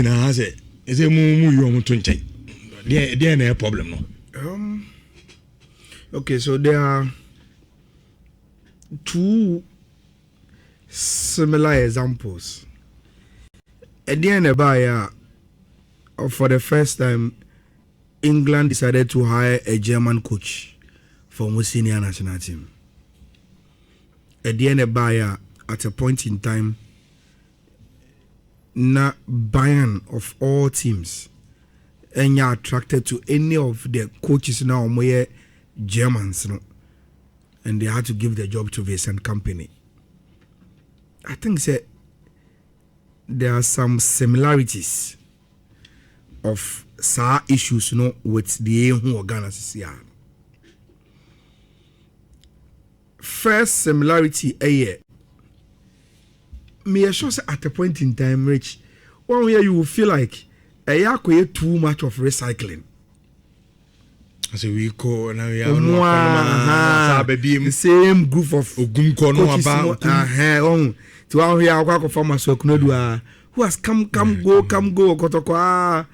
na say is a mu you to nchen. There no problem no. Okay, so there are two similar examples. At the end of for the first time, England decided to hire a German coach for the senior national team. At the end of at a point in time, na Bayern of all teams, and you're attracted to any of the coaches now, more Germans, no? And they had to give the job to Vincent company. I think there are some similarities of some issues, with the who organizes here. First similarity, me sure at a point in time, Rich, one way you will feel like too much of recycling. So we call now we are the same group of coaches to our here farmers who has come go kotokwa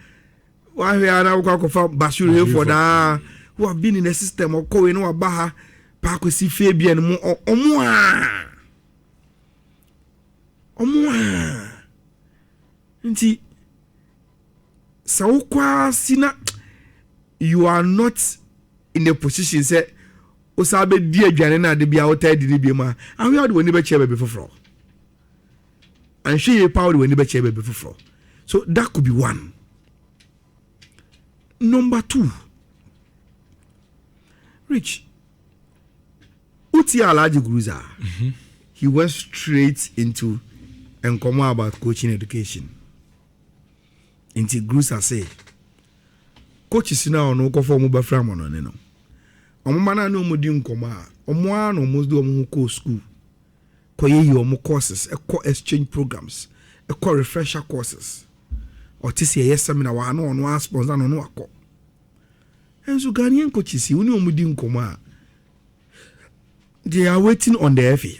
why we are now Bashir for that who have been in the system of going no abaha pakwesi Fabian mo omo nti sawukwa sina you are not in a position say osabe di adwane na de bia wota di bi ma and we are the one be che be foforo and she power the one be che be foforo. So that could be one. Number two, Rich Uti Alaji Gruza, he went straight into enkomo about coaching education. Into Gruza say coaches now no go for mo bafra mo no ne no. Omo mana no mo di nkoma omo an almost do omo ko school. Ko ye omo courses, exchange programs, refresher courses. Or tisi ye seminar wa no sponsor no akọ. Enso Ghanaian coaches uni omo di nkoma. They are waiting on the FA.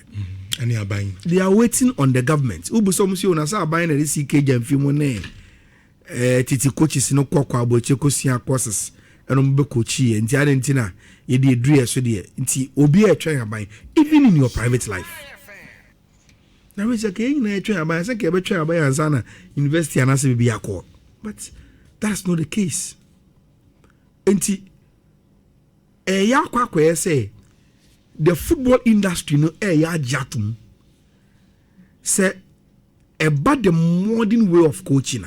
And they are buying. They are waiting on the government. Ubusom si ona sa buying the CK Jamfi mo ne. Titi coaches no kwakwa aboche kosia courses eno mbe coachi nti adentina ye dey dre so dey nti obi e twen aban even in your private life na we say ke na twen aban say ke be twen aban ansa na university anase bi akọ but that's not the case nti ya kwakwa say the football industry no ya jatum say about the modern way of coaching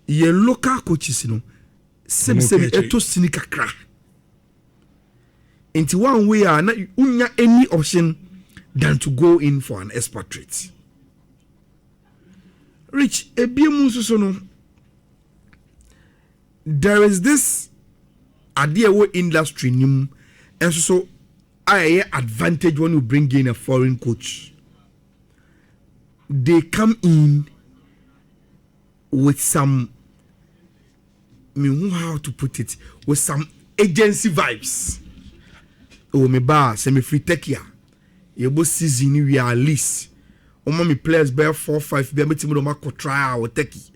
ye local coaches sem eto sini kakra into one way na unya any option than to go in for an expatriate. Rich ebiemu so no there is this idea industry nim and so I advantage when you bring in a foreign coach. They come in with some, how to put it, with some agency vibes. Oh, me bar semi-free tekia. You both season we are least. Oh, mommy players bear 4-5. Be able to make try or techie.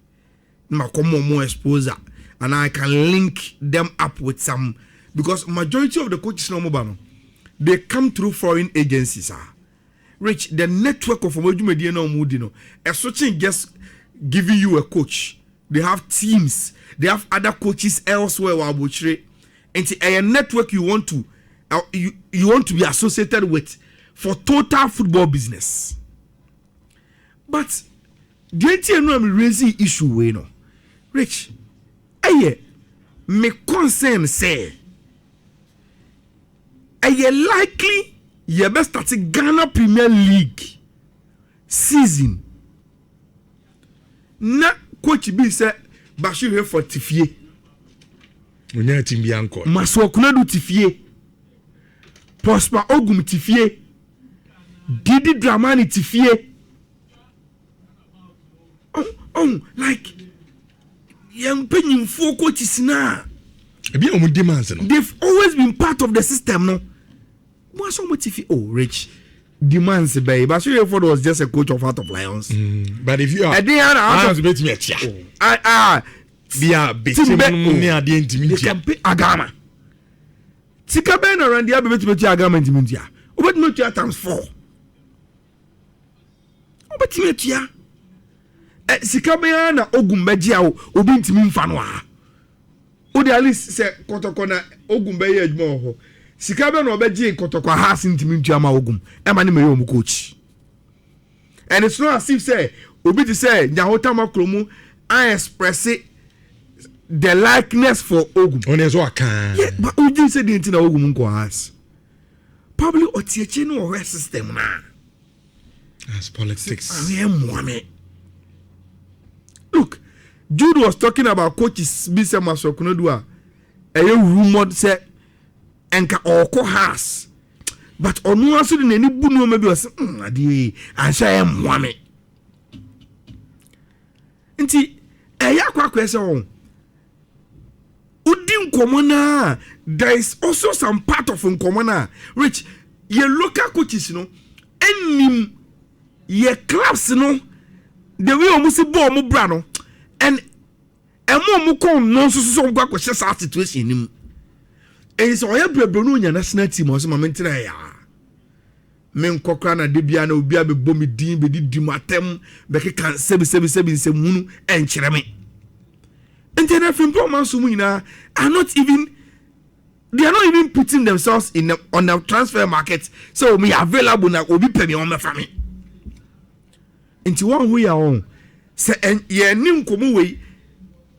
Ma come more exposure, and I can link them up with some because majority of the coaches no mobile, they come through foreign agencies. Rich, the network of media no mudino. A switching just giving you a coach. They have teams. They have other coaches elsewhere. And a network you want to be associated with for total football business. But the NTN raising issue we no. Rich, me concern say, likely you best start Ghana Premier League season. Na coach bi say Bashir here for Tifie. Onya team bi anko. Maso Kunadu Tifie. Prosper Ogum Tifie. Didi Dramani Tifie. Like young penny four coaches na. Ebi omo demands no. They've always been part of the system no. Tifie. Oh, Rich. demands bay, but Hereford was just a coach of Heart of Lions. But if you are, I was bet me a chia. Be a bit near the intimate Agama. Sika Ben around the other bit Agama intimatia. What not your times 4? But Timetia. Sika Ben Ogumbeja Obintimin Fanwa. Odi Alice said Kotokona Ogumbe more. Sika Ben Obeji Kotokwa has intimatia Ogum. Emani Mayo coach. And it's not as if say Obi to say Nyahotama Kromu I express it. The likeness for Ogum. On his work. Yeah, but who didn't say the entire Ogum has? Probably Otiachino or system now. That's politics. I am one. Look, Jude was talking about coaches Bisa Masokunodua. A rumored said Enka Oko has. But on one side, any bunu maybe was I say am one. Inti, a yakwa question. Udin Komona, there is also some part of Komona. Rich, your local coaches, you know, and your clubs, you know, the way almost a bomb brano, and more mukon non so go situation him. And it's all your Bruno national team or some momentarily. Men Cochrana Debiano be a bomby dean, be dimatem, Becky can 777 munu and cherame. And then from Pomasumina are not even putting themselves in on the transfer market. So me available now will be pay me on my family. Into one way on say and ye nim komu way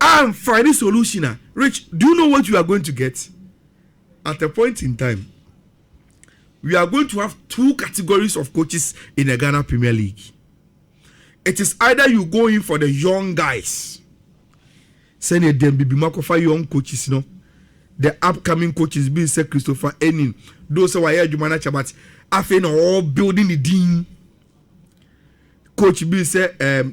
I'm finding solution. Rich, do you know what you are going to get? At a point in time, we are going to have 2 categories of coaches in the Ghana Premier League. It is either you go in for the young guys. Send them be makofa young coaches, no. The upcoming coaches being said Christopher Enin. Those who are here, Jumana Chabat, after all building the dean. Coach be say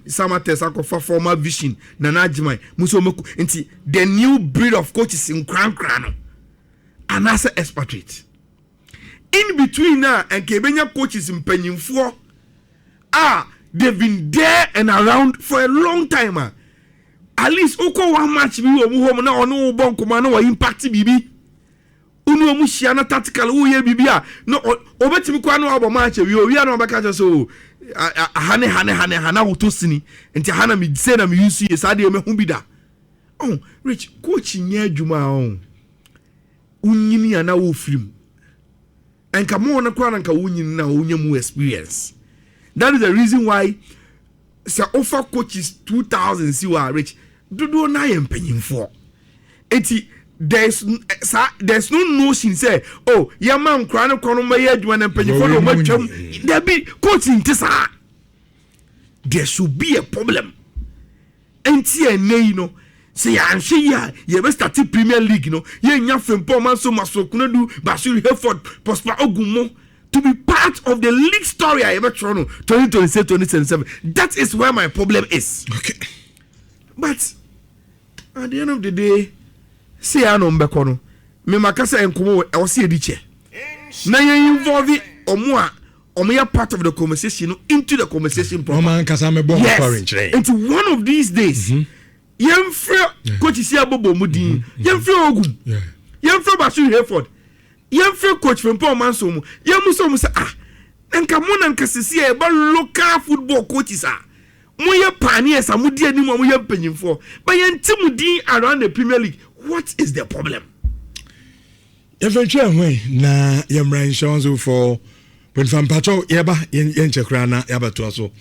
Samate Sakofa former vision Nana Jimai Musomoku into the new breed of coaches in Kran and as an expatriate. In between now and Kebenya coaches in Penny 4 they've been there and around for a long time. At least oko one match bi wo mu home na ono bon koma na wo impact bibi unu mu hia na tactical wo ye bibi a no obetimi kwa na wo match wi o wi na obeka so hane wo to sini enti hana mi say na mi use ye sade me hu bi da oh rich coach nya adwuma on unyini ana wo film enka mo na kwa na nka unyini na unya mu experience. That is the reason why say offer coaches 2000 see wa rich do na yem penyin for enti there's no notion say oh your man kra no kono ma ye adwuma na penyin for no matwam there be coaching tisa. There should be a problem enti ene you know say anhwe ya ye be start Premier League no ye nya fempo man so masokuna du Bashir Hereford Prosper Ogumo to be part of the league story I ever tried 2026-2027. That is where my problem is. Okay. But at the end of the day, say I know Mbekono. Me makasa enkomo I was see ediche. Na you involve omo part of the conversation into the conversation proper. Yes. Into one of these days. Yemfre coach isia bobo mudin. Yemfre Ogum. Yeah. Yemfre Bashir Hereford. Yemfre coach from Paul Mansomu. Yemuso say enka mo na nka sisi e ba local football coaches moye pioneers amudi ani mo ye mpanyimfo but yentimudi around the Premier League. What is the problem? Eventually na yemra insurance for when from patrol yeba yen chekra na yaba to so